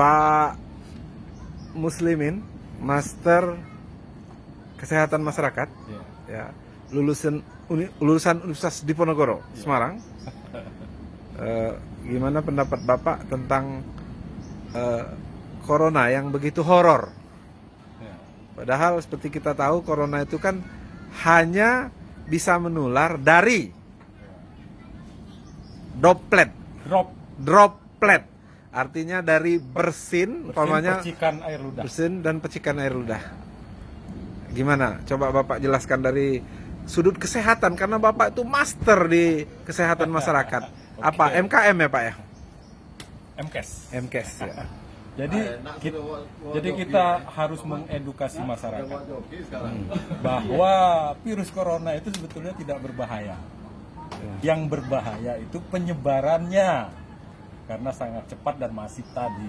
Pak Muslimin, Master Kesehatan Masyarakat, ya, lulusan Universitas Diponegoro, Semarang. Gimana pendapat Bapak tentang corona yang begitu horor? Padahal seperti kita tahu corona itu kan hanya bisa menular dari droplet. Artinya dari bersin, percikan air ludah. Bersin dan percikan air ludah. Gimana? Coba Bapak jelaskan dari sudut kesehatan, karena Bapak itu master di kesehatan masyarakat. Okay. Apa? MKM ya Pak ya? MKes ya. Jadi kita harus mengedukasi masyarakat bahwa virus corona itu sebetulnya tidak berbahaya. Yang berbahaya itu penyebarannya, karena sangat cepat dan masif tadi.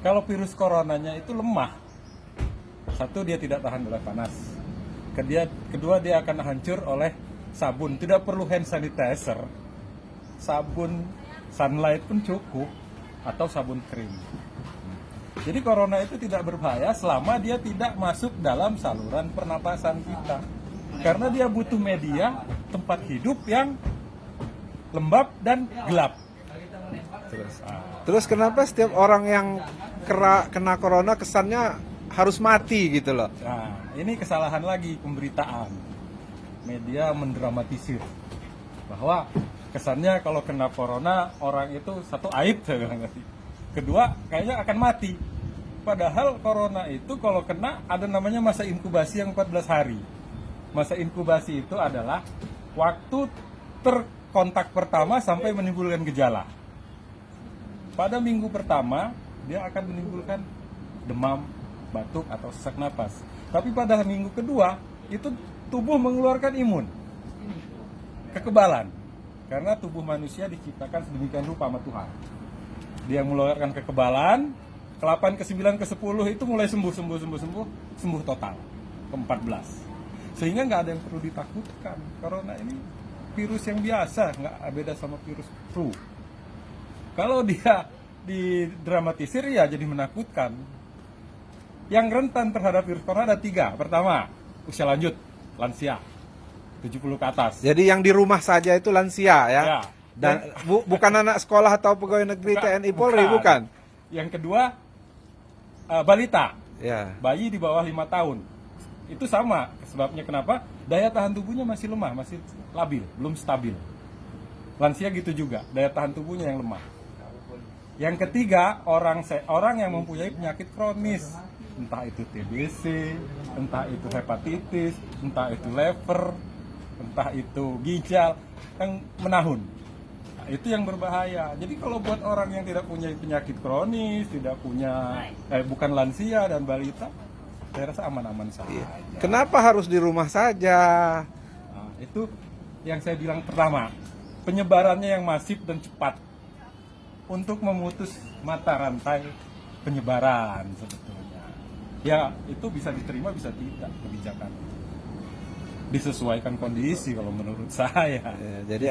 Kalau virus coronanya itu lemah, satu, dia tidak tahan oleh panas. Kedua, dia akan hancur oleh sabun. Tidak perlu hand sanitizer, sabun sunlight pun cukup, atau sabun krim. Jadi corona itu tidak berbahaya selama dia tidak masuk dalam saluran pernapasan kita, karena dia butuh media tempat hidup yang lembab dan gelap. Terus kenapa setiap orang yang kena corona kesannya harus mati gitu loh? Nah, ini kesalahan lagi pemberitaan. Media mendramatisir bahwa kesannya kalau kena corona orang itu satu aib, saya bilang tadi. Kedua, kayaknya akan mati. Padahal corona itu kalau kena ada namanya masa inkubasi yang 14 hari. Masa inkubasi itu adalah waktu terkontak pertama sampai menimbulkan gejala. Pada minggu pertama dia akan menimbulkan demam, batuk atau sesak napas. Tapi pada minggu kedua itu tubuh mengeluarkan imun, kekebalan. Karena tubuh manusia diciptakan sedemikian rupa sama Tuhan. Dia mengeluarkan kekebalan, ke-8, ke-9, ke-10 itu mulai sembuh total, ke-14. Sehingga nggak ada yang perlu ditakutkan. Corona ini virus yang biasa, nggak beda sama virus flu. Kalau dia didramatisir ya jadi menakutkan. Yang rentan terhadap virus corona ada 3. Pertama, usia lanjut, lansia, 70 ke atas. Jadi yang di rumah saja itu lansia ya? Ya. Dan bukan anak sekolah atau pegawai negeri TNI Polri, bukan? Yang kedua, balita, ya. Bayi di bawah 5 tahun. Itu sama, sebabnya kenapa? Daya tahan tubuhnya masih lemah, masih labil, belum stabil. Lansia gitu juga, daya tahan tubuhnya yang lemah. Yang ketiga, orang yang mempunyai penyakit kronis, entah itu TBC, entah itu hepatitis, entah itu liver, entah itu ginjal, yang menahun. Nah, itu yang berbahaya. Jadi kalau buat orang yang tidak punya penyakit kronis, tidak punya, bukan lansia dan balita, saya rasa aman-aman saja. Kenapa harus di rumah saja? Nah, itu yang saya bilang pertama, penyebarannya yang masif dan cepat untuk memutus mata rantai penyebaran sebetulnya. Ya, itu bisa diterima, bisa tidak kebijakan. Disesuaikan kondisi kalau menurut saya. Ya,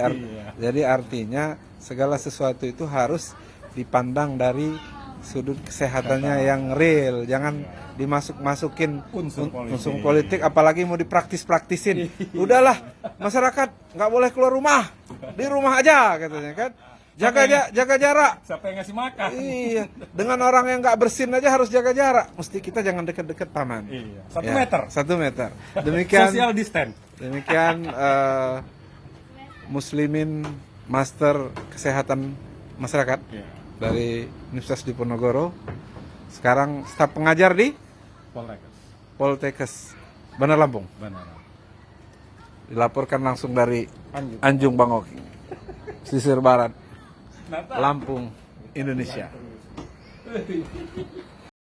jadi artinya segala sesuatu itu harus dipandang dari sudut kesehatannya yang real, jangan dimasuk-masukin unsur politik, apalagi mau dipraktis-praktisin. Udahlah, masyarakat nggak boleh keluar rumah, di rumah aja katanya kan. Jaga jarak. Siapa yang ngasih makan? Iya, dengan orang yang nggak bersin aja harus jaga jarak. Mesti kita jangan deket-deket paman. Iya. 1 meter. 1 meter. Demikian. Social distance. Demikian Muslimin Master Kesehatan Masyarakat dari Universitas Diponegoro. Sekarang staf pengajar di Poltekkes Bandar Lampung. Dilaporkan langsung dari Anjung Bangoki, pesisir barat Lampung, Indonesia.